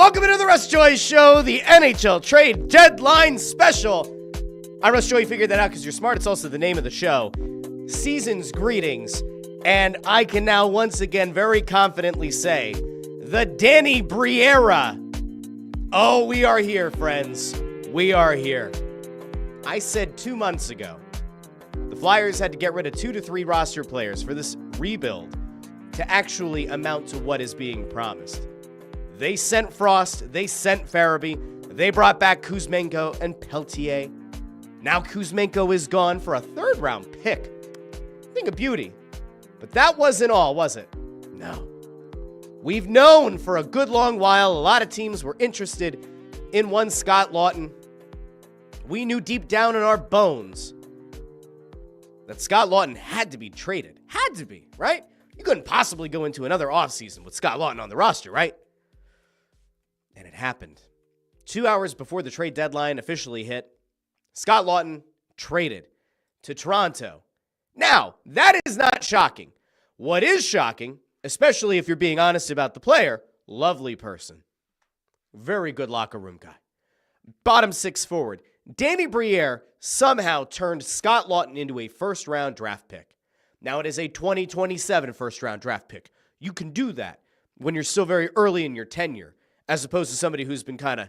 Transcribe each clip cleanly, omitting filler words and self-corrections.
Welcome into the Russ Joy Show, the NHL Trade Deadline Special. I'm Russ Joy. You figured that out because you're smart. It's also the name of the show. Season's greetings. And I can now once again very confidently say, the Danny Briere. Oh, we are here, friends. We are here. I said 2 months ago, the Flyers had to get rid of 2 to 3 roster players for this rebuild to actually amount to what is being promised. They sent Frost, they sent Farabee, they brought back Kuzmenko and Peltier. Now Kuzmenko is gone for a 3rd-round pick. Think of beauty. But that wasn't all, was it? No. We've known for a good long while a lot of teams were interested in one Scott Laughton. We knew deep down in our bones that Scott Laughton had to be traded. Had to be, right? You couldn't possibly go into another offseason with Scott Laughton on the roster, right? And it happened. 2 hours before the trade deadline officially hit, Scott Laughton traded to Toronto. Now, that is not shocking. What is shocking, especially if you're being honest about the player, lovely person. Very good locker room guy. Bottom 6 forward. Danny Briere somehow turned Scott Laughton into a first-round draft pick. Now, it is a 2027 first-round draft pick. You can do that when you're still very early in your tenure, as opposed to somebody who's been kind of,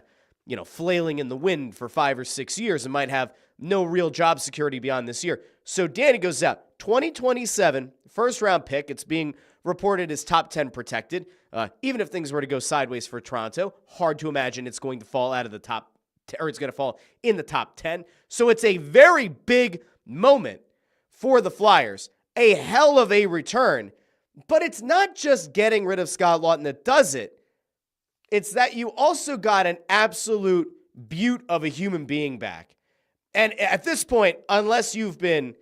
flailing in the wind for 5 or 6 years and might have no real job security beyond this year. So Danny goes out. 2027 first-round pick. It's being reported as top 10 protected. Even if things were to go sideways for Toronto, hard to imagine it's going to fall out of the top, or it's going to fall in the top 10. So it's a very big moment for the Flyers. A hell of a return. But it's not just getting rid of Scott Laughton that does it. It's that you also got an absolute beaut of a human being back. And at this point, unless you've been,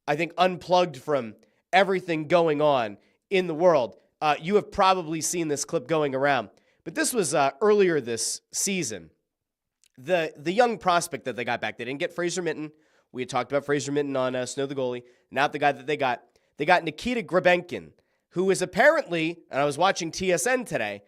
I think, unplugged from everything going on in the world, you have probably seen this clip going around. But this was earlier this season. The young prospect that they got back, they didn't get Fraser Minten. We had talked about Fraser Minten on Snow the Goalie. Not the guy that they got. They got Nikita Grabenkin, who is apparently, and I was watching TSN today,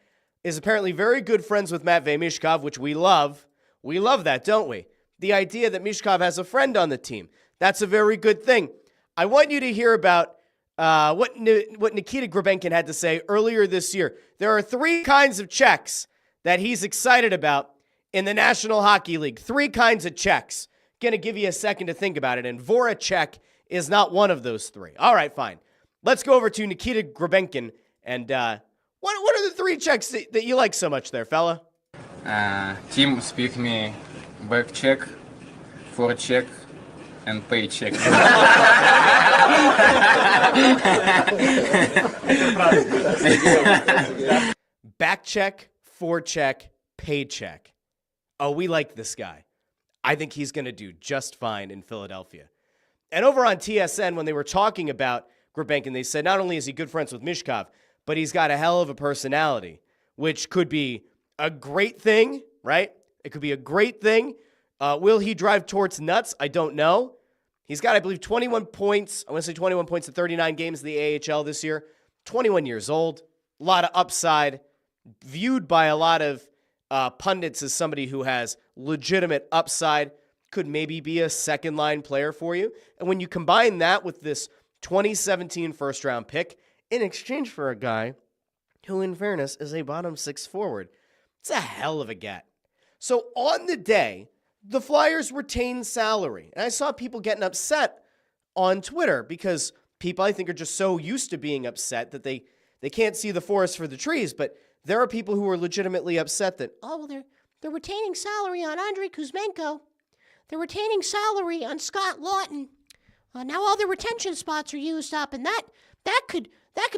is apparently very good friends with Matvei Michkov, which we love. We love that, don't we? The idea that Michkov has a friend on the team. That's a very good thing. I want you to hear about what Nikita Grabenkin had to say earlier this year. There are 3 kinds of checks that he's excited about in the National Hockey League. 3 kinds of checks. Going to give you a second to think about it, and Voracek is not one of those 3. All right, fine. Let's go over to Nikita Grabenkin, and what are the 3 checks that you like so much there, fella? Team speak me back check, forecheck, and paycheck. Back check, forecheck, paycheck. Oh, we like this guy. I think he's going to do just fine in Philadelphia. And over on TSN, when they were talking about Grabenkin, they said not only is he good friends with Michkov, but he's got a hell of a personality, which could be a great thing, right? It could be a great thing. Will he drive towards nuts? I don't know. He's got, I believe, 21 points. I want to say 21 points in 39 games in the AHL this year. 21 years old. A lot of upside. Viewed by a lot of pundits as somebody who has legitimate upside. Could maybe be a second-line player for you. And when you combine that with this 2017 first-round pick, in exchange for a guy who, in fairness, is a bottom 6 forward, it's a hell of a get. So on the day, the Flyers retain salary. And I saw people getting upset on Twitter because people, I think, are just so used to being upset that they can't see the forest for the trees. But there are people who are legitimately upset that, they're retaining salary on Andrei Kuzmenko. They're retaining salary on Scott Laughton. Now all the retention spots are used up, and that could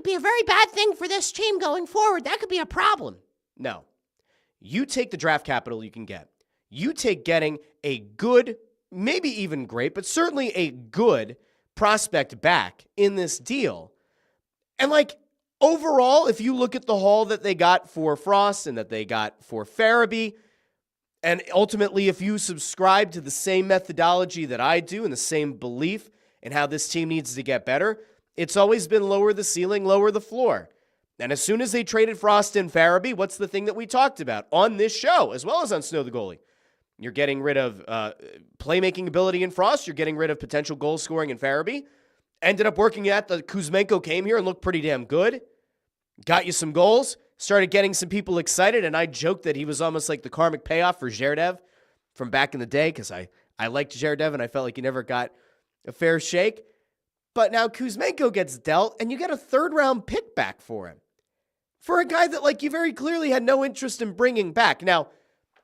be a very bad thing for this team going forward. That could be a problem. No. You take the draft capital you can get. You take getting a good, maybe even great, but certainly a good prospect back in this deal. And overall, if you look at the haul that they got for Frost and that they got for Farabee, and ultimately if you subscribe to the same methodology that I do and the same belief in how this team needs to get better, it's always been lower the ceiling, lower the floor. And as soon as they traded Frost and Farabee, what's the thing that we talked about on this show, as well as on Snow the Goalie? You're getting rid of playmaking ability in Frost. You're getting rid of potential goal scoring in Farabee. Ended up working at the Kuzmenko came here and looked pretty damn good. Got you some goals. Started getting some people excited. And I joked that he was almost like the karmic payoff for Zherdev from back in the day because I liked Zherdev and I felt like he never got a fair shake. But now Kuzmenko gets dealt and you get a third-round pick back for him. For a guy that, like, you very clearly had no interest in bringing back. Now,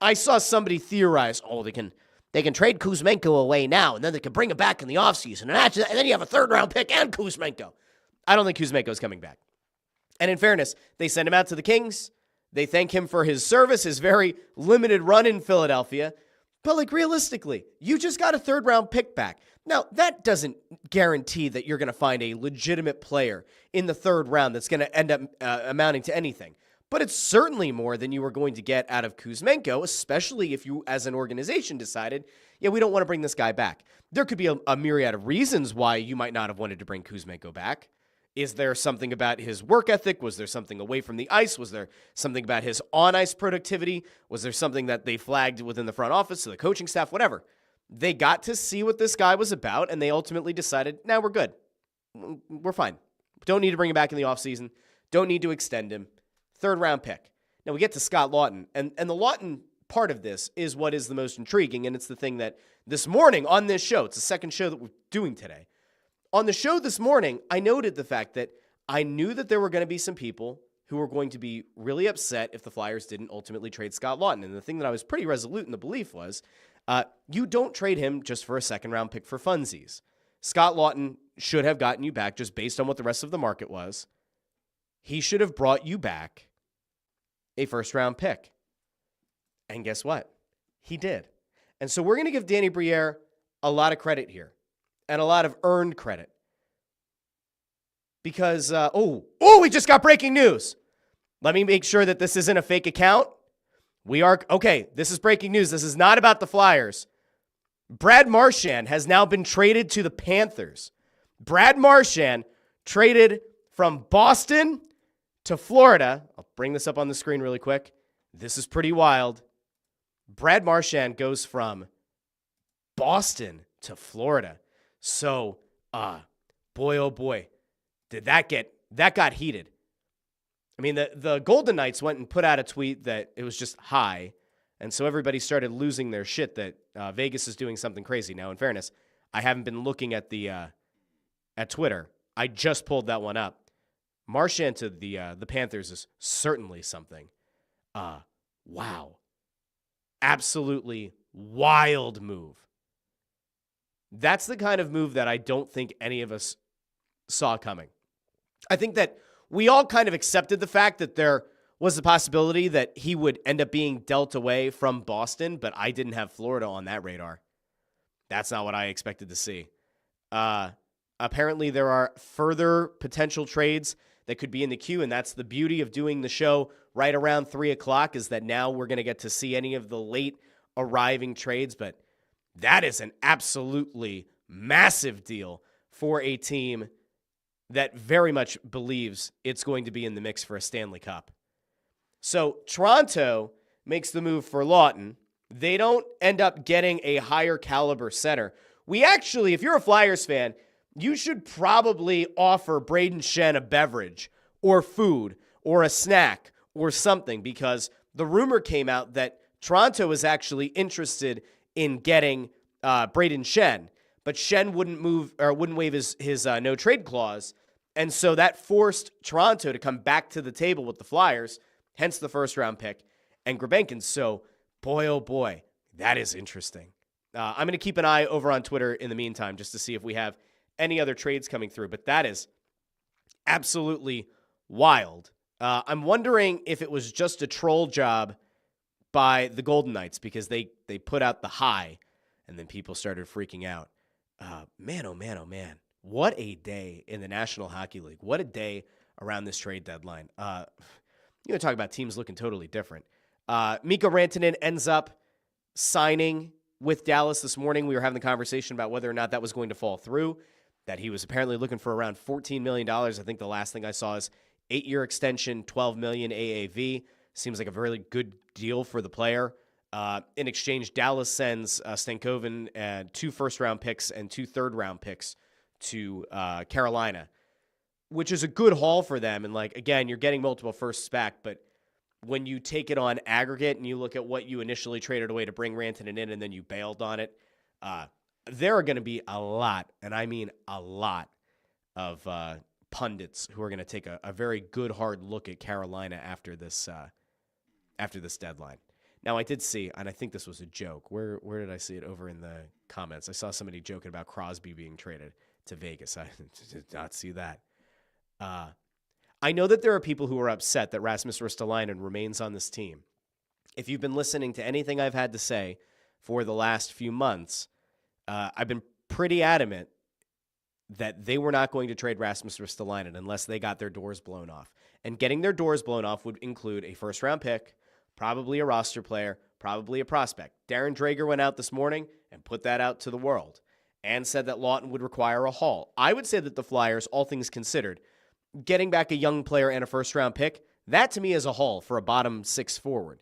I saw somebody theorize, they can trade Kuzmenko away now, and then they can bring him back in the offseason, and then you have a third-round pick and Kuzmenko. I don't think Kuzmenko is coming back. And in fairness, they send him out to the Kings. They thank him for his service, his very limited run in Philadelphia. But, like, realistically, you just got a third-round pick back. Now, that doesn't guarantee that you're going to find a legitimate player in the third round that's going to end up amounting to anything. But it's certainly more than you were going to get out of Kuzmenko, especially if you, as an organization, decided, we don't want to bring this guy back. There could be a myriad of reasons why you might not have wanted to bring Kuzmenko back. Is there something about his work ethic? Was there something away from the ice? Was there something about his on-ice productivity? Was there something that they flagged within the front office or the coaching staff? Whatever. They got to see what this guy was about, and they ultimately decided, we're good. We're fine. Don't need to bring him back in the offseason. Don't need to extend him. Third-round pick. Now, we get to Scott Laughton, and the Laughton part of this is what is the most intriguing, and it's the thing that this morning on this show, it's the second show that we're doing today. On the show this morning, I noted the fact that I knew that there were going to be some people who were going to be really upset if the Flyers didn't ultimately trade Scott Laughton, and the thing that I was pretty resolute in the belief was, you don't trade him just for a second-round pick for funsies. Scott Laughton should have gotten you back just based on what the rest of the market was. He should have brought you back a first-round pick. And guess what? He did. And so we're going to give Danny Briere a lot of credit here and a lot of earned credit. Because, we just got breaking news. Let me make sure that this isn't a fake account. This is breaking news. This is not about the Flyers. Brad Marchand has now been traded to the Panthers. Brad Marchand traded from Boston to Florida. I'll bring this up on the screen really quick. This is pretty wild. Brad Marchand goes from Boston to Florida. So, boy, oh boy, did that got heated. I mean, the Golden Knights went and put out a tweet that it was just high, and so everybody started losing their shit that Vegas is doing something crazy. Now, in fairness, I haven't been looking at at Twitter. I just pulled that one up. Marchand to the Panthers is certainly something. Wow. Absolutely wild move. That's the kind of move that I don't think any of us saw coming. I think that we all kind of accepted the fact that there was the possibility that he would end up being dealt away from Boston, but I didn't have Florida on that radar. That's not what I expected to see. Apparently, there are further potential trades that could be in the queue, and that's the beauty of doing the show right around 3 o'clock is that now we're going to get to see any of the late arriving trades, but that is an absolutely massive deal for a team that very much believes it's going to be in the mix for a Stanley Cup. So Toronto makes the move for Laughton. They don't end up getting a higher caliber center. We actually, if you're a Flyers fan, you should probably offer Brayden Schenn a beverage or food or a snack or something because the rumor came out that Toronto is actually interested in getting Brayden Schenn, but Schenn wouldn't waive his no trade clause, and so that forced Toronto to come back to the table with the Flyers, hence the first round pick and Gurbenkin. So boy, oh boy, that is interesting. I'm going to keep an eye over on Twitter in the meantime just to see if we have any other trades coming through, but that is absolutely wild. I'm wondering if it was just a troll job by the Golden Knights because they put out the high and then people started freaking out. Man, oh man, oh man. What a day in the National Hockey League. What a day around this trade deadline. Talk about teams looking totally different. Mikko Rantanen ends up signing with Dallas this morning. We were having the conversation about whether or not that was going to fall through, that he was apparently looking for around $14 million. I think the last thing I saw is 8-year extension, $12 million AAV. Seems like a really good deal for the player. In exchange, Dallas sends Stankoven and 2 first-round picks and 2 third-round picks to Carolina, which is a good haul for them. And, like, again, you're getting multiple firsts back, but when you take it on aggregate and you look at what you initially traded away to bring Rantanen in and then you bailed on it, there are going to be a lot, and I mean a lot, of pundits who are going to take a very good, hard look at Carolina after this deadline. Now, I did see, and I think this was a joke. Where did I see it? Over in the comments. I saw somebody joking about Crosby being traded to Vegas. I did not see that. I know that there are people who are upset that Rasmus Ristolainen remains on this team. If you've been listening to anything I've had to say for the last few months, I've been pretty adamant that they were not going to trade Rasmus Ristolainen unless they got their doors blown off. And getting their doors blown off would include a first-round pick, probably a roster player, probably a prospect. Darren Drager went out this morning and put that out to the world and said that Laughton would require a haul. I would say that the Flyers, all things considered, getting back a young player and a first-round pick, that to me is a haul for a bottom 6 forward.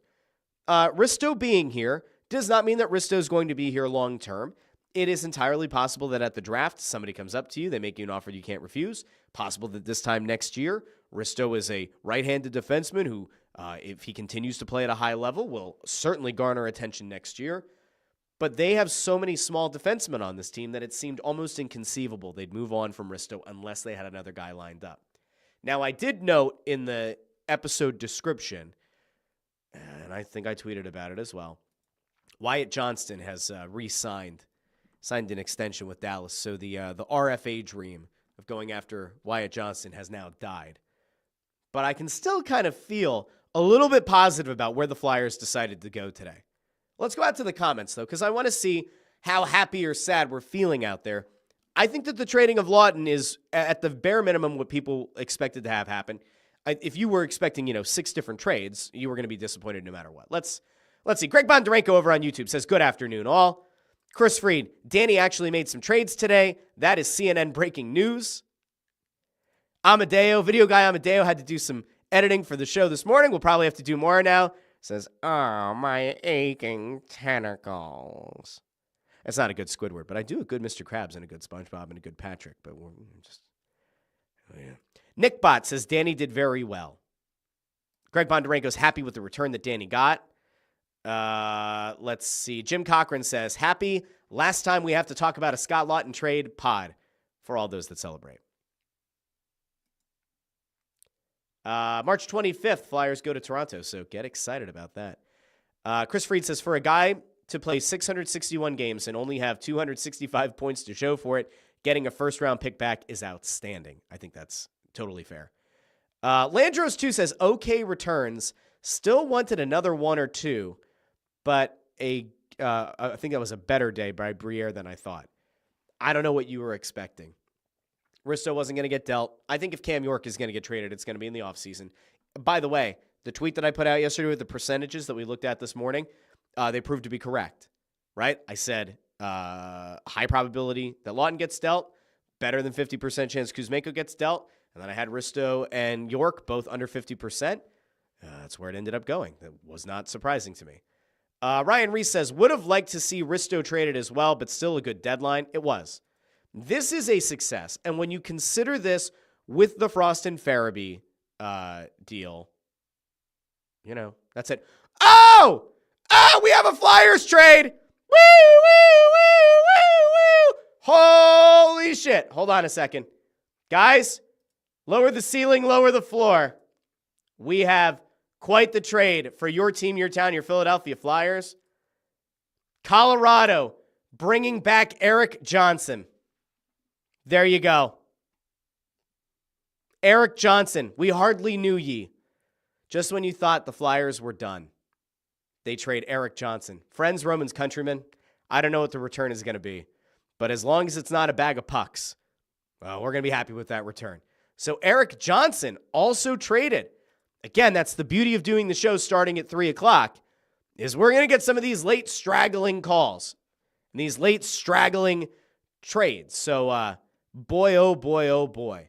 Risto being here does not mean that Risto is going to be here long-term. It is entirely possible that at the draft, somebody comes up to you, they make you an offer you can't refuse. Possible that this time next year, Risto is a right-handed defenseman who, if he continues to play at a high level, will certainly garner attention next year. But they have so many small defensemen on this team that it seemed almost inconceivable they'd move on from Risto unless they had another guy lined up. Now, I did note in the episode description, and I think I tweeted about it as well, Wyatt Johnston has signed an extension with Dallas, so the RFA dream of going after Wyatt Johnston has now died. But I can still kind of feel a little bit positive about where the Flyers decided to go today. Let's go out to the comments, though, because I want to see how happy or sad we're feeling out there. I think that the trading of Laughton is, at the bare minimum, what people expected to have happen. If you were expecting, 6 different trades, you were going to be disappointed no matter what. Let's see. Greg Bondarenko over on YouTube says, good afternoon, all. Chris Freed, Danny actually made some trades today. That is CNN breaking news. Amadeo, video guy Amadeo, had to do some editing for the show this morning. We'll probably have to do more now. Says, oh, my aching tentacles. That's not a good Squidward, but I do a good Mr. Krabs and a good SpongeBob and a good Patrick. But we're just, oh yeah. Nick Bott says, Danny did very well. Greg Bondarenko's happy with the return that Danny got. Let's see. Jim Cochran says, happy. Last time we have to talk about a Scott Laughton trade pod for all those that celebrate. March 25th, Flyers go to Toronto, so get excited about that. Chris Freed says, for a guy to play 661 games and only have 265 points to show for it, getting a first-round pick back is outstanding. I think that's totally fair. Landros, too, says, okay returns. Still wanted another 1 or 2, but I think that was a better day by Briere than I thought. I don't know what you were expecting. Risto wasn't going to get dealt. I think if Cam York is going to get traded, it's going to be in the offseason. By the way, the tweet that I put out yesterday with the percentages that we looked at this morning, they proved to be correct, right? I said high probability that Laughton gets dealt, better than 50% chance Kuzmenko gets dealt, and then I had Risto and York both under 50%. That's where it ended up going. That was not surprising to me. Ryan Reese says, would have liked to see Risto traded as well, but still a good deadline. It was. This is a success. And when you consider this with the Frost and Farabee deal, that's it. Oh, we have a Flyers trade. Woo, woo, woo, woo, woo. Holy shit. Hold on a second. Guys, lower the ceiling, lower the floor. We have quite the trade for your team, your town, your Philadelphia Flyers. Colorado bringing back Erik Johnson. There you go. Erik Johnson, we hardly knew ye. Just when you thought the Flyers were done, they trade Erik Johnson. Friends, Romans, countrymen, I don't know what the return is going to be, but as long as it's not a bag of pucks, well, we're going to be happy with that return. So Erik Johnson also traded. Again, that's the beauty of doing the show starting at 3 o'clock, is we're going to get some of these late straggling calls and these late straggling trades. So, boy, oh boy, oh boy.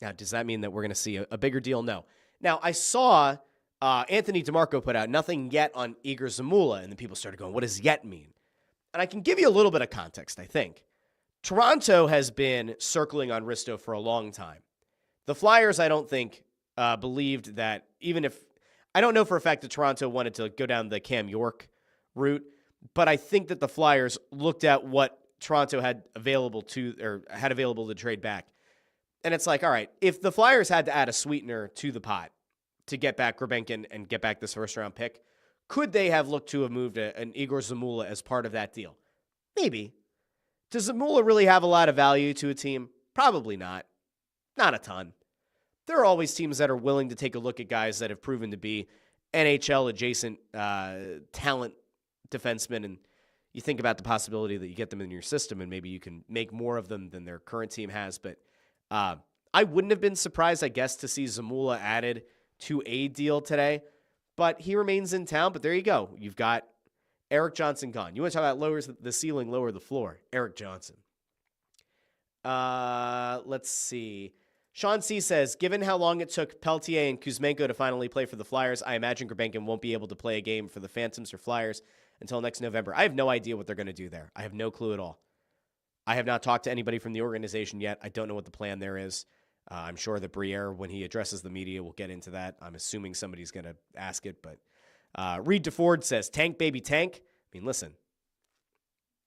Now, does that mean that we're going to see a bigger deal? No. Now, I saw Anthony DeMarco put out nothing yet on Igor Zamula, and then people started going, what does yet mean? And I can give you a little bit of context, I think. Toronto has been circling on Risto for a long time. The Flyers, I don't think, believed that even if, I don't know for a fact that Toronto wanted to go down the Cam York route, but I think that the Flyers looked at what Toronto had available to trade back. And it's like, all right, if the Flyers had to add a sweetener to the pot to get back Gurbenkin and get back this first-round pick, could they have looked to have moved an Igor Zamula as part of that deal? Maybe. Does Zamula really have a lot of value to a team? Probably not. Not a ton. There are always teams that are willing to take a look at guys that have proven to be NHL-adjacent talent defensemen, and you think about the possibility that you get them in your system and maybe you can make more of them than their current team has. But I wouldn't have been surprised, I guess, to see Zamula added to a deal today. But he remains in town. But there you go. You've got Eric Johnson gone. You want to talk about lowers the ceiling, lower the floor. Eric Johnson. Let's see. Sean C. says, given how long it took Peltier and Kuzmenko to finally play for the Flyers, I imagine Gurbenkin won't be able to play a game for the Phantoms or Flyers until next November. I have no idea what they're going to do there. I have no clue at all. I have not talked to anybody from the organization yet. I don't know what the plan there is. I'm sure that Briere, when he addresses the media, will get into that. I'm assuming somebody's going to ask it. But Reed DeFord says, tank, baby, tank. I mean, listen.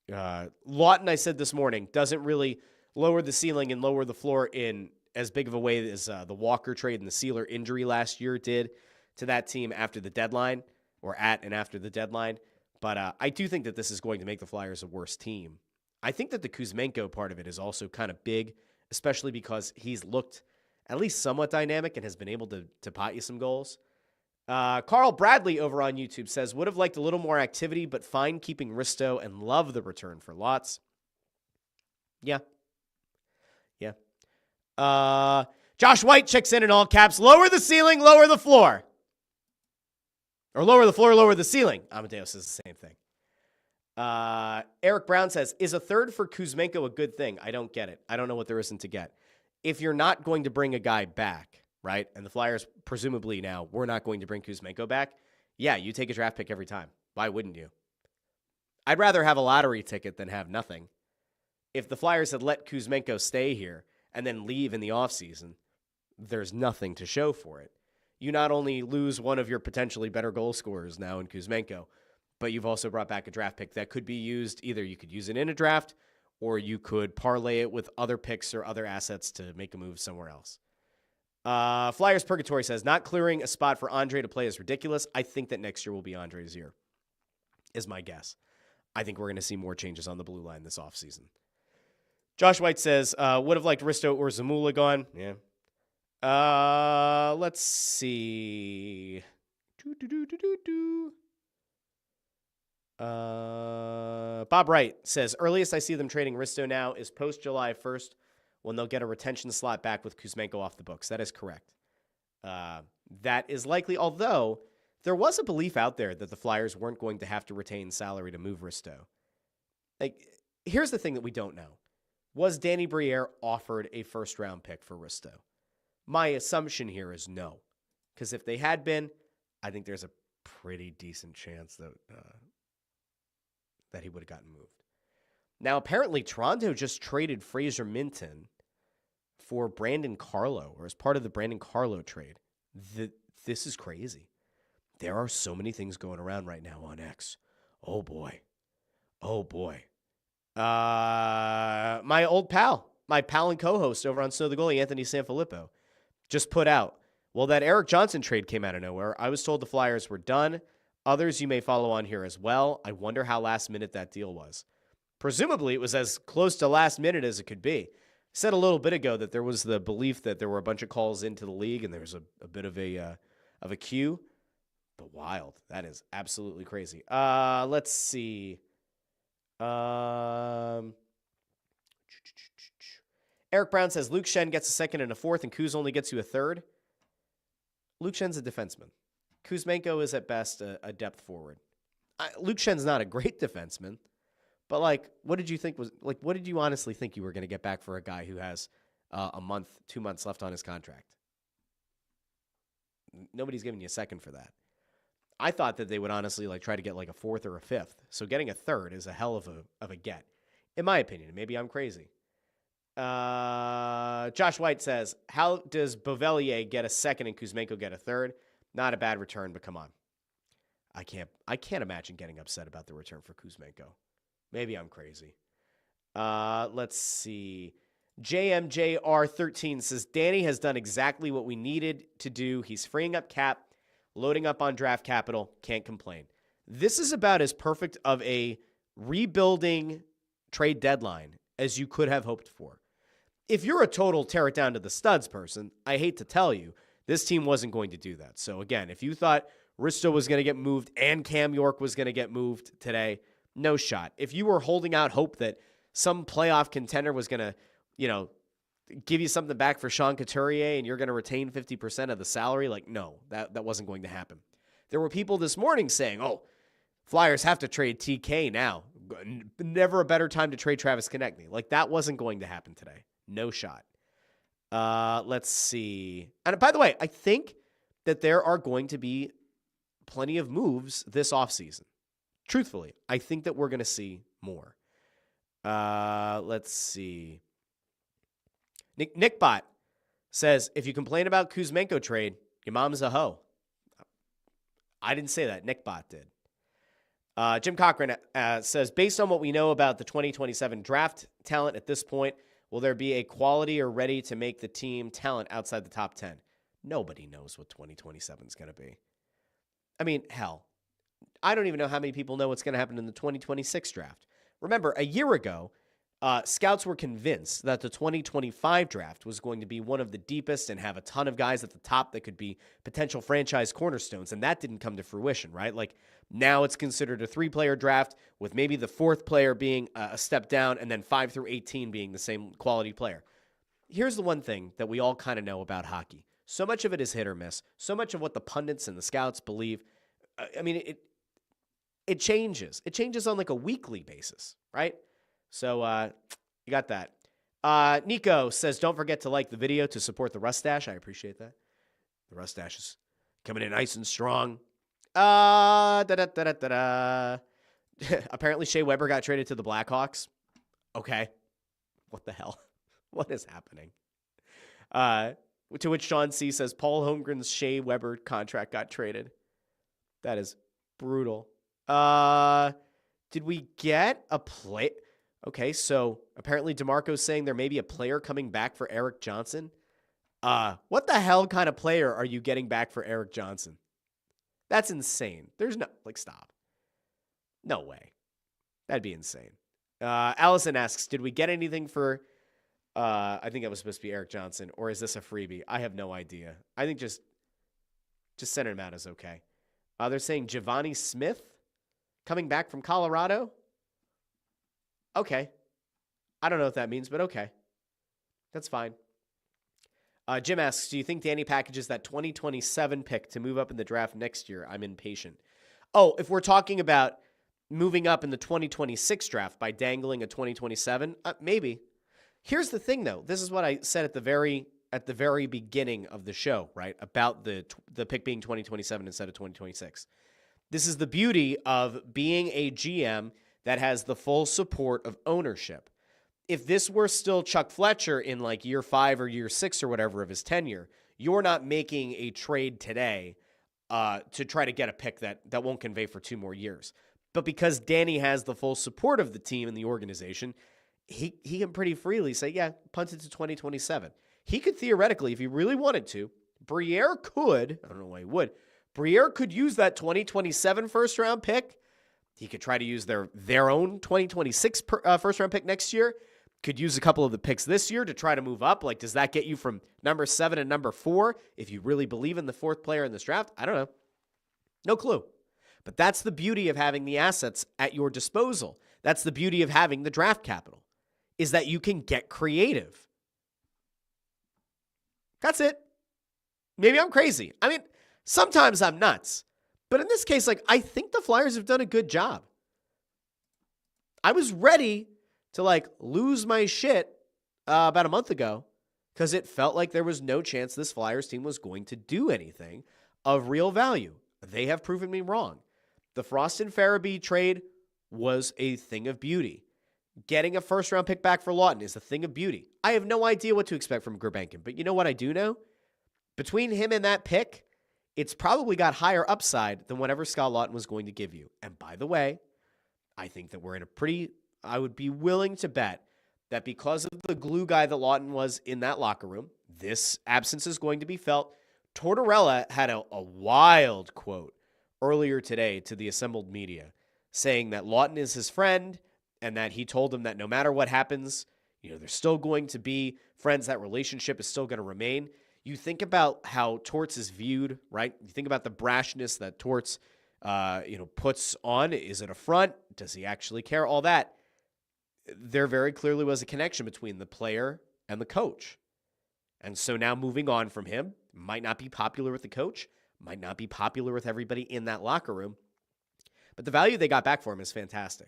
Laughton, I said this morning, doesn't really lower the ceiling and lower the floor in as big of a way as the Walker trade and the Sealer injury last year did to that team after the deadline, or at and after the deadline. But I do think that this is going to make the Flyers a worse team. I think that the Kuzmenko part of it is also kind of big, especially because he's looked at least somewhat dynamic and has been able to pot you some goals. Carl Bradley over on YouTube says, would have liked a little more activity, but fine keeping Risto and love the return for Lots. Yeah. Josh White checks in all caps, lower the ceiling, lower the floor. Or lower the floor, lower the ceiling. Amadeus says the same thing. Eric Brown says, is a third for Kuzmenko a good thing? I don't get it. I don't know what there isn't to get. If you're not going to bring a guy back, right, and the Flyers presumably now, we're not going to bring Kuzmenko back, yeah, you take a draft pick every time. Why wouldn't you? I'd rather have a lottery ticket than have nothing. If the Flyers had let Kuzmenko stay here and then leave in the offseason, there's nothing to show for it. You not only lose one of your potentially better goal scorers now in Kuzmenko, but you've also brought back a draft pick that could be used. Either you could use it in a draft, or you could parlay it with other picks or other assets to make a move somewhere else. Flyers Purgatory says, not clearing a spot for Andre to play is ridiculous. I think that next year will be Andre's year, is my guess. I think we're going to see more changes on the blue line this offseason. Josh White says, would have liked Risto or Zamula gone. Yeah. Let's see. Bob Wright says, earliest I see them trading Risto now is post-July 1st when they'll get a retention slot back with Kuzmenko off the books. That is correct. That is likely, although there was a belief out there that the Flyers weren't going to have to retain salary to move Risto. Like, here's the thing that we don't know. Was Danny Briere offered a first-round pick for Risto? My assumption here is no. Because if they had been, I think there's a pretty decent chance that he would have gotten moved. Now, apparently, Toronto just traded Fraser Minton for Brandon Carlo, or as part of the Brandon Carlo trade. This is crazy. There are so many things going around right now on X. Oh, boy. My old pal, my pal and co-host over on Snow the Goalie, Anthony Sanfilippo, just put out, well, that Eric Johnson trade came out of nowhere. I was told the Flyers were done. Others you may follow on here as well. I wonder how last minute that deal was. Presumably, it was as close to last minute as it could be. I said a little bit ago that there was the belief that there were a bunch of calls into the league and there was a bit of a queue. But wild. That is absolutely crazy. Let's see. Eric Brown says Luke Schenn gets a second and a fourth, and Kuz only gets you a third. Luke Schenn's a defenseman. Kuzmenko is at best a depth forward. Luke Schenn's not a great defenseman, but what did you think what did you honestly think you were going to get back for a guy who has a month, 2 months left on his contract. Nobody's giving you a second for that. I thought that they would honestly try to get a fourth or a fifth. So getting a third is a hell of a get, in my opinion. Maybe I'm crazy. Josh White says, how does Beauvillier get a second and Kuzmenko get a third? Not a bad return, but come on. I can't imagine getting upset about the return for Kuzmenko. Maybe I'm crazy. Let's see. JMJR13 says, Danny has done exactly what we needed to do. He's freeing up cap, loading up on draft capital. Can't complain. This is about as perfect of a rebuilding trade deadline as you could have hoped for. If you're a total tear it down to the studs person, I hate to tell you, this team wasn't going to do that. So again, if you thought Risto was going to get moved and Cam York was going to get moved today, no shot. If you were holding out hope that some playoff contender was going to, give you something back for Sean Couturier and you're going to retain 50% of the salary, no, that wasn't going to happen. There were people this morning saying, Flyers have to trade TK now. Never a better time to trade Travis Konechny. That wasn't going to happen today. No shot. Let's see. And by the way, I think that there are going to be plenty of moves this offseason. Truthfully, I think that we're going to see more. Let's see. Nick Bot says, if you complain about Kuzmenko trade, your mom's a hoe. I didn't say that. Nick Bot did. Jim Cochran says, based on what we know about the 2027 draft talent at this point, will there be a quality or ready to make the team talent outside the top 10? Nobody knows what 2027 is going to be. I mean, hell, I don't even know how many people know what's going to happen in the 2026 draft. Remember, a year ago, scouts were convinced that the 2025 draft was going to be one of the deepest and have a ton of guys at the top that could be potential franchise cornerstones, and that didn't come to fruition, right? Now it's considered a 3-player draft with maybe the 4th player being a step down and then 5 through 18 being the same quality player. Here's the one thing that we all kind of know about hockey. So much of it is hit or miss. So much of what the pundits and the scouts believe, it changes. It changes on a weekly basis, right? So you got that. Nico says, don't forget to like the video to support the Rustache. I appreciate that. The Rustache is coming in nice and strong. Apparently Shea Weber got traded to the Blackhawks. Okay. What the hell? What is happening? To which Sean C. says, Paul Holmgren's Shea Weber contract got traded. That is brutal. Did we get a play? Okay, so apparently DeMarco's saying there may be a player coming back for Eric Johnson. What the hell kind of player are you getting back for Eric Johnson? That's insane. There's no, stop. No way. That'd be insane. Allison asks, did we get anything for, I think that was supposed to be Eric Johnson, or is this a freebie? I have no idea. I think just send him out is okay. They're saying Giovanni Smith coming back from Colorado. Okay. I don't know what that means, but okay. That's fine. Jim asks, do you think Danny packages that 2027 pick to move up in the draft next year? I'm impatient. Oh, if we're talking about moving up in the 2026 draft by dangling a 2027, maybe. Here's the thing, though. This is what I said at the very beginning of the show, right? About the pick being 2027 instead of 2026. This is the beauty of being a GM that has the full support of ownership. If this were still Chuck Fletcher in year 5 or year 6 or whatever of his tenure, you're not making a trade today to try to get a pick that won't convey for 2 more years. But because Danny has the full support of the team and the organization, he can pretty freely say, yeah, punt it to 2027. He could theoretically, if he really wanted to, Briere could, I don't know why he would, Briere could use that 2027 first-round pick. He could try to use their own 2026 first-round pick next year. Could use a couple of the picks this year to try to move up. Does that get you from number 7 and number 4 if you really believe in the 4th player in this draft? I don't know. No clue. But that's the beauty of having the assets at your disposal. That's the beauty of having the draft capital, is that you can get creative. That's it. Maybe I'm crazy. I mean, sometimes I'm nuts. But in this case, I think the Flyers have done a good job. I was ready to lose my shit about a month ago because it felt like there was no chance this Flyers team was going to do anything of real value. They have proven me wrong. The Frost and Farabee trade was a thing of beauty. Getting a first-round pick back for Laughton is a thing of beauty. I have no idea what to expect from Gurbankin, but you know what I do know? Between him and that pick, it's probably got higher upside than whatever Scott Laughton was going to give you. And by the way, I think that we're in a I would be willing to bet that because of the glue guy that Laughton was in that locker room, this absence is going to be felt. Tortorella had a wild quote earlier today to the assembled media saying that Laughton is his friend and that he told him that no matter what happens, they're still going to be friends. That relationship is still going to remain. You think about how Torts is viewed, right? You think about the brashness that Torts, puts on. Is it a front? Does he actually care? All that. There very clearly was a connection between the player and the coach. And so now moving on from him, might not be popular with the coach, might not be popular with everybody in that locker room, but the value they got back for him is fantastic.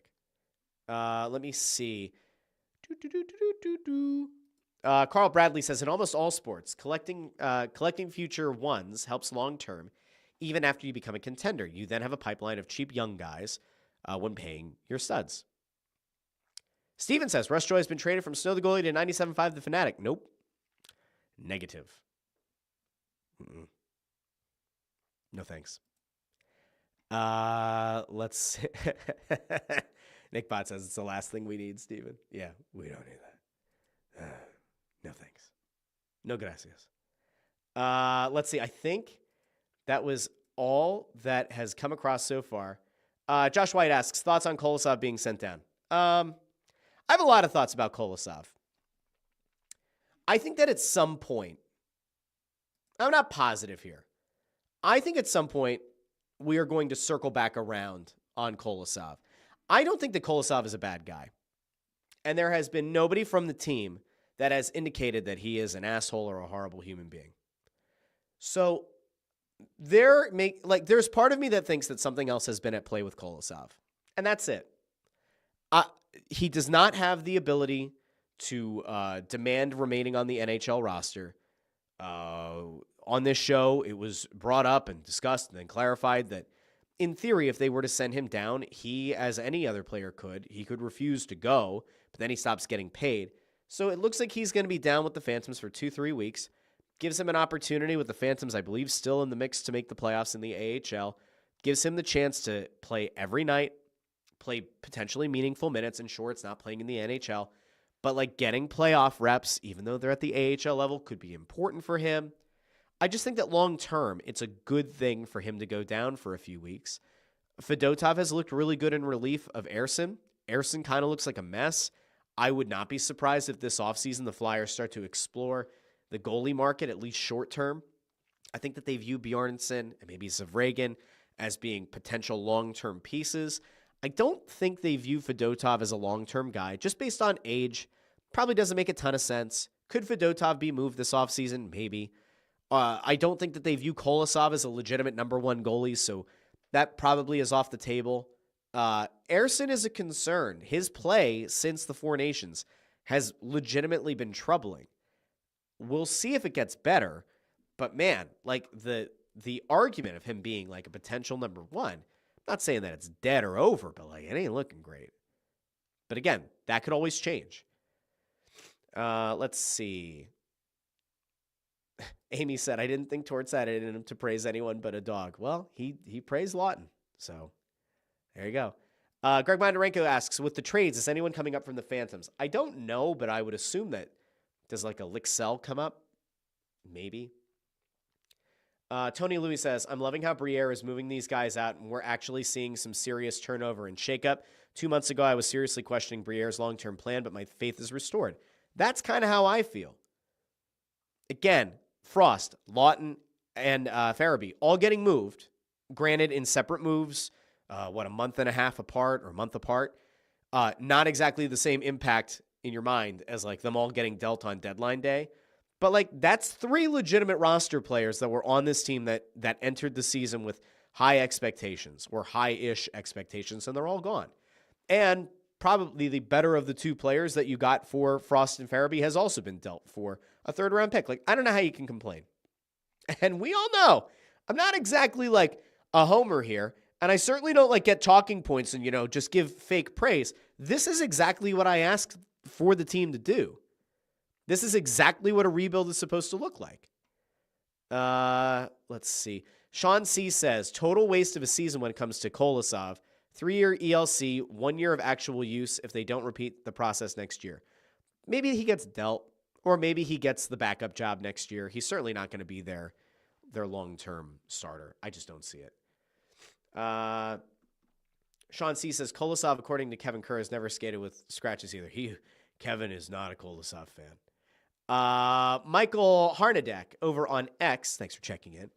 Let me see. Carl Bradley says, in almost all sports, collecting future ones helps long-term, even after you become a contender. You then have a pipeline of cheap young guys when paying your studs. Steven says, Russ Joy has been traded from Snow the Goalie to 97.5 the Fanatic. Nope. Negative. No thanks. Let's Nick Bott says it's the last thing we need, Steven. Yeah, we don't need that. No thanks. No gracias. Let's see. I think that was all that has come across so far. Josh White asks, thoughts on Kolosov being sent down? I have a lot of thoughts about Kolosov. I think that at some point, I'm not positive here. I think at some point we are going to circle back around on Kolosov. I don't think that Kolosov is a bad guy. And there has been nobody from the team that has indicated that he is an asshole or a horrible human being. So there's part of me that thinks that something else has been at play with Kolosov. And that's it. He does not have the ability to demand remaining on the NHL roster. On this show, it was brought up and discussed and then clarified that in theory, if they were to send him down, he, as any other player he could refuse to go, but then he stops getting paid. So it looks like he's going to be down with the Phantoms for 2-3 weeks. Gives him an opportunity with the Phantoms, I believe, still in the mix to make the playoffs in the AHL. Gives him the chance to play every night, play potentially meaningful minutes, and sure, it's not playing in the NHL, but getting playoff reps, even though they're at the AHL level, could be important for him. I just think that long term, it's a good thing for him to go down for a few weeks. Fedotov has looked really good in relief of Ersson. Ersson kind of looks like a mess. I would not be surprised if this offseason the Flyers start to explore the goalie market, at least short term. I think that they view Bjornsson and maybe Zavragan as being potential long-term pieces. I don't think they view Fedotov as a long-term guy, just based on age. Probably doesn't make a ton of sense. Could Fedotov be moved this offseason? Maybe. I don't think that they view Kolosov as a legitimate number one goalie, so that probably is off the table. Ersson is a concern. His play since the Four Nations has legitimately been troubling. We'll see if it gets better, but man, the argument of him being a potential number one, I'm not saying that it's dead or over, but it ain't looking great. But again, that could always change. Let's see. Amy said, I didn't think Torts had it in him to praise anyone but a dog. Well, he praised Laughton, so there you go. Greg Bondarenko asks, with the trades, is anyone coming up from the Phantoms? I don't know, but I would assume that does a Lixell come up? Maybe. Tony Louis says, I'm loving how Briere is moving these guys out, and we're actually seeing some serious turnover and shakeup. 2 months ago, I was seriously questioning Briere's long-term plan, but my faith is restored. That's kind of how I feel. Again, Frost, Laughton, and Farabee all getting moved, granted in separate moves, a month and a half apart or a month apart. Not exactly the same impact in your mind as them all getting dealt on deadline day. But that's 3 legitimate roster players that were on this team that entered the season with high expectations or high-ish expectations, and they're all gone. And probably the better of the 2 players that you got for Frost and Farabee has also been dealt for a third-round pick. Like, I don't know how you can complain. And we all know I'm not exactly like a homer here, and I certainly don't like get talking points and, just give fake praise. This is exactly what I asked for the team to do. This is exactly what a rebuild is supposed to look like. Let's see. Sean C. says, total waste of a season when it comes to Kolosov. 3-year ELC, 1 year of actual use if they don't repeat the process next year. Maybe he gets dealt, or maybe he gets the backup job next year. He's certainly not going to be their long-term starter. I just don't see it. Sean C. says, Kolosov, according to Kevin Kerr, has never skated with scratches either. Kevin is not a Kolosov fan. Michael Harnadek over on X, thanks for checking in,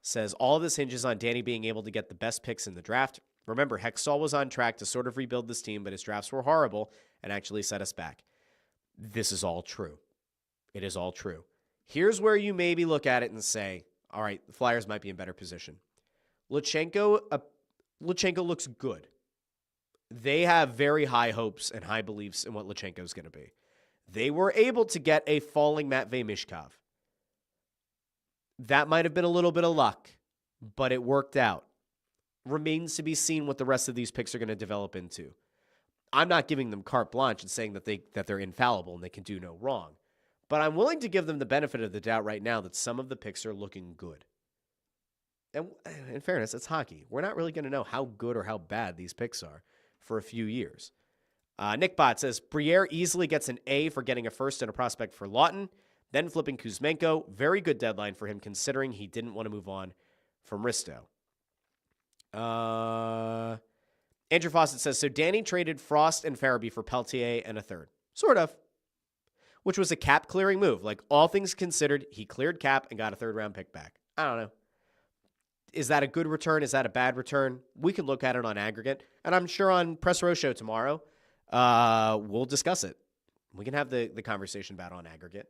says, all of this hinges on Danny being able to get the best picks in the draft. Remember, Hextall was on track to sort of rebuild this team, but his drafts were horrible and actually set us back. This is all true. It is all true. Here's where you maybe look at it and say, all right, the Flyers might be in better position. Lutsenko looks good. They have very high hopes and high beliefs in what Lutsenko is going to be. They were able to get a falling Matvei Mishkov. That might have been a little bit of luck, but it worked out. Remains to be seen what the rest of these picks are going to develop into. I'm not giving them carte blanche and saying that they're infallible and they can do no wrong. But I'm willing to give them the benefit of the doubt right now that some of the picks are looking good. And in fairness, it's hockey. We're not really going to know how good or how bad these picks are for a few years. Nick Bott says, Briere easily gets an A for getting a first and a prospect for Laughton, then flipping Kuzmenko. Very good deadline for him considering he didn't want to move on from Risto. Andrew Fawcett says, so Danny traded Frost and Farabee for Peltier and a third. Sort of. Which was a cap-clearing move. Like, all things considered, he cleared cap and got a third-round pick back. I don't know. Is that a good return? Is that a bad return? We can look at it on aggregate. And I'm sure on Press Row Show tomorrow, we'll discuss it. We can have the conversation about it on aggregate.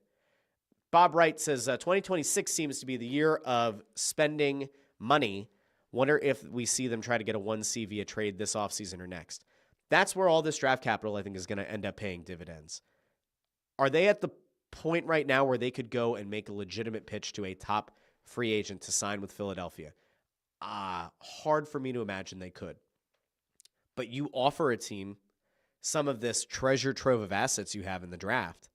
Bob Wright says, 2026 seems to be the year of spending money. Wonder if we see them try to get a 1C via trade this offseason or next. That's where all this draft capital, I think, is going to end up paying dividends. Are they at the point right now where they could go and make a legitimate pitch to a top free agent to sign with Philadelphia? Hard for me to imagine they could. But you offer a team some of this treasure trove of assets you have in the draft.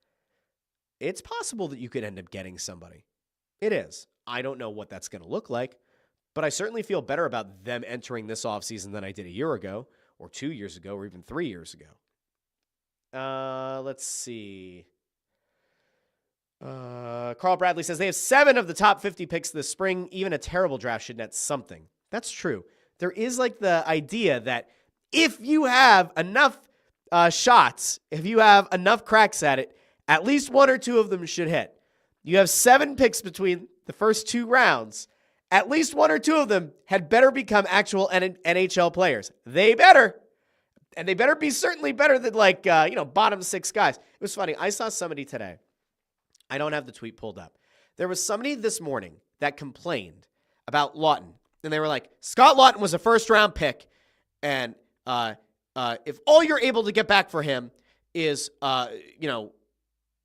It's possible that you could end up getting somebody. It is. I don't know what that's going to look like, but I certainly feel better about them entering this offseason than I did a year ago, or 2 years ago, or even 3 years ago. Let's see. Carl Bradley says they have 7 of the top 50 picks this spring. Even a terrible draft should net something. That's true. There is like the idea that if you have enough shots, if you have enough cracks at it, at least 1 or 2 of them should hit. You have 7 picks between the first 2 rounds. At least 1 or 2 of them had better become actual NHL players. They better. And they better be certainly better than bottom 6 guys. It was funny. I saw somebody today. I don't have the tweet pulled up. There was somebody this morning that complained about Laughton. And they were like, Scott Laughton was a first-round pick. And if all you're able to get back for him is, like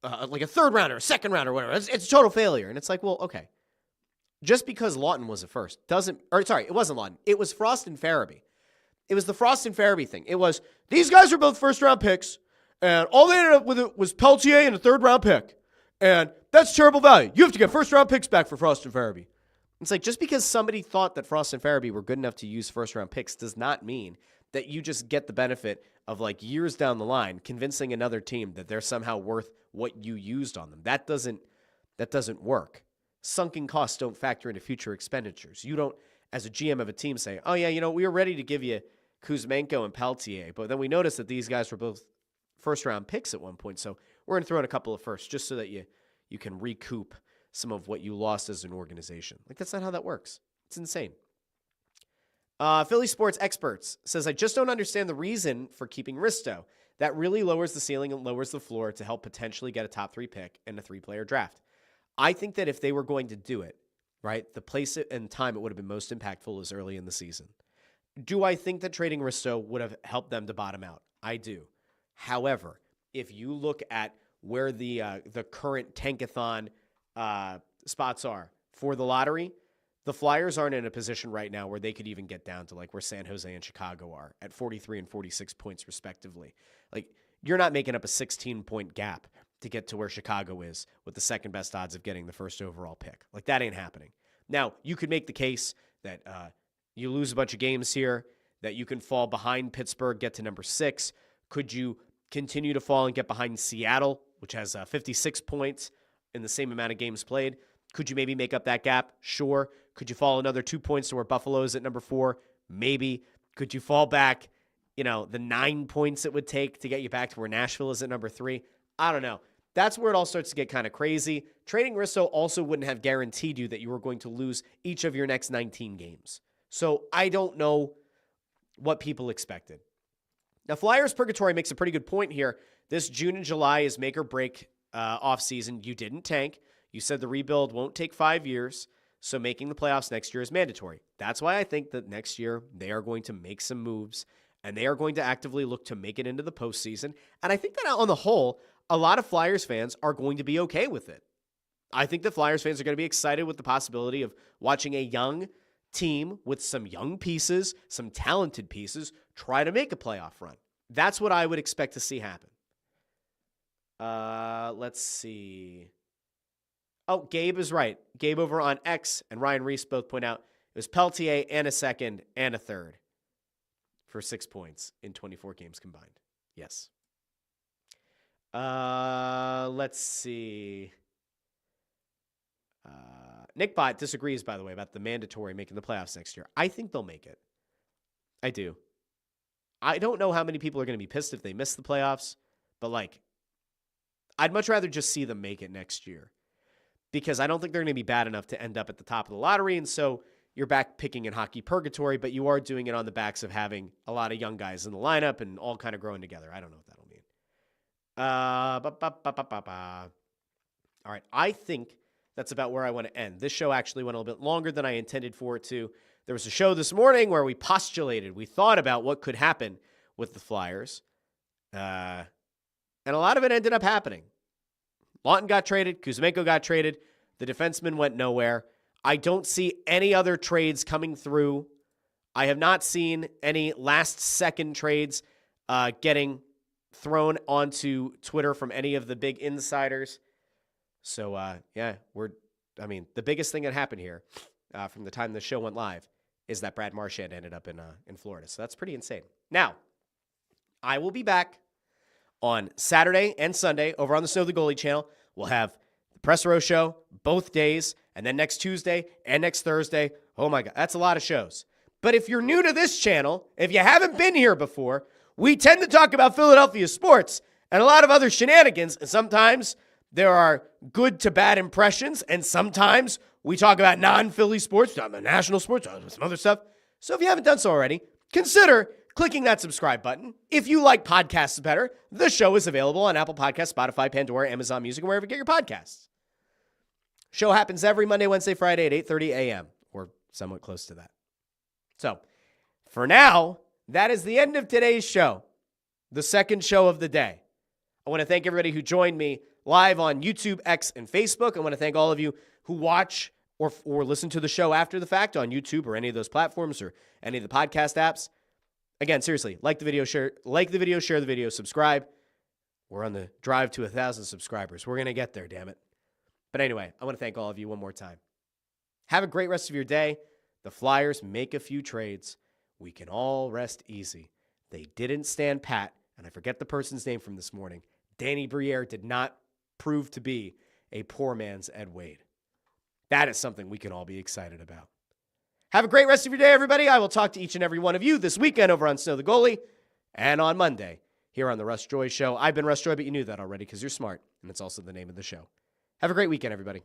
a third rounder, a second rounder, whatever, it's a total failure. And it's like, well, okay. Just because Laughton was a first it wasn't Laughton. It was Frost and Farabee. It was the Frost and Farabee thing. It was, these guys are both first-round picks, and all they ended up with it was Peltier and a third-round pick. And that's terrible value. You have to get first-round picks back for Frost and Farabee. It's like, just because somebody thought that Frost and Farabee were good enough to use first-round picks does not mean that you just get the benefit of, like, years down the line convincing another team that they're somehow worth what you used on them. That doesn't work. Sunken costs don't factor into future expenditures. You don't, as a GM of a team, say, oh, yeah, we were ready to give you Kuzmenko and Peltier, but then we noticed that these guys were both first-round picks at one point, so we're going to throw in a couple of firsts just so that you can recoup some of what you lost as an organization. Like, that's not how that works. It's insane. Philly Sports Experts says, I just don't understand the reason for keeping Risto. That really lowers the ceiling and lowers the floor to help potentially get a top 3 pick in a 3-player draft. I think that if they were going to do it, right, the place and time it would have been most impactful is early in the season. Do I think that trading Risto would have helped them to bottom out? I do. However, if you look at where the current tankathon spots are for the lottery, the Flyers aren't in a position right now where they could even get down to like where San Jose and Chicago are at 43 and 46 points respectively. Like, you're not making up a 16-point gap to get to where Chicago is with the second best odds of getting the first overall pick. Like, that ain't happening. Now, you could make the case that you lose a bunch of games here, that you can fall behind Pittsburgh, get to number 6. Could you continue to fall and get behind Seattle, which has 56 points in the same amount of games played? Could you maybe make up that gap? Sure. Could you fall another 2 points to where Buffalo is at number 4? Maybe. Could you fall back, the 9 points it would take to get you back to where Nashville is at number 3? I don't know. That's where it all starts to get kind of crazy. Trading Risto also wouldn't have guaranteed you that you were going to lose each of your next 19 games. So I don't know what people expected. Now, Flyers Purgatory makes a pretty good point here. This June and July is make or break offseason. You didn't tank. You said the rebuild won't take 5 years, so making the playoffs next year is mandatory. That's why I think that next year they are going to make some moves, and they are going to actively look to make it into the postseason. And I think that on the whole, a lot of Flyers fans are going to be okay with it. I think that Flyers fans are going to be excited with the possibility of watching a young team with some young pieces, some talented pieces, try to make a playoff run. That's what I would expect to see happen. Let's see. Oh, Gabe is right. Gabe over on X and Ryan Reese both point out it was Peltier and a second and a third for 6 points in 24 games combined. Yes. Let's see. Nick Bott disagrees, by the way, about the mandatory making the playoffs next year. I think they'll make it. I do. I don't know how many people are going to be pissed if they miss the playoffs, but I'd much rather just see them make it next year because I don't think they're going to be bad enough to end up at the top of the lottery. And so you're back picking in hockey purgatory, but you are doing it on the backs of having a lot of young guys in the lineup and all kind of growing together. I don't know what that'll mean. All right. I think that's about where I want to end. This show actually went a little bit longer than I intended for it to. There was a show this morning where we thought about what could happen with the Flyers. And a lot of it ended up happening. Laughton got traded. Kuzmenko got traded. The defenseman went nowhere. I don't see any other trades coming through. I have not seen any last-second trades getting thrown onto Twitter from any of the big insiders. So, the biggest thing that happened here from the time the show went live is that Brad Marchand ended up in Florida. So that's pretty insane. Now, I will be back on Saturday and Sunday over on the Snow the Goalie channel. We'll have the Press Row show both days, and then next Tuesday and next Thursday. Oh my God, that's a lot of shows. But if you're new to this channel, if you haven't been here before, we tend to talk about Philadelphia sports and a lot of other shenanigans, and sometimes there are good to bad impressions, and sometimes we talk about non-Philly sports, talk about national sports, some other stuff. So if you haven't done so already, consider clicking that subscribe button. If you like podcasts better, the show is available on Apple Podcasts, Spotify, Pandora, Amazon Music, and wherever you get your podcasts. Show happens every Monday, Wednesday, Friday at 8:30 a.m., or somewhat close to that. So for now, that is the end of today's show, the second show of the day. I want to thank everybody who joined me live on YouTube, X, and Facebook. I want to thank all of you who watch or listen to the show after the fact on YouTube or any of those platforms or any of the podcast apps. Again, seriously, like the video, share the video, subscribe. We're on the drive to 1,000 subscribers. We're going to get there, damn it. But anyway, I want to thank all of you one more time. Have a great rest of your day. The Flyers make a few trades. We can all rest easy. They didn't stand pat, and I forget the person's name from this morning. Danny Briere did not prove to be a poor man's Ed Wade. That is something we can all be excited about. Have a great rest of your day, everybody. I will talk to each and every one of you this weekend over on Snow the Goalie and on Monday here on the Russ Joy Show. I've been Russ Joy, but you knew that already because you're smart, and it's also the name of the show. Have a great weekend, everybody.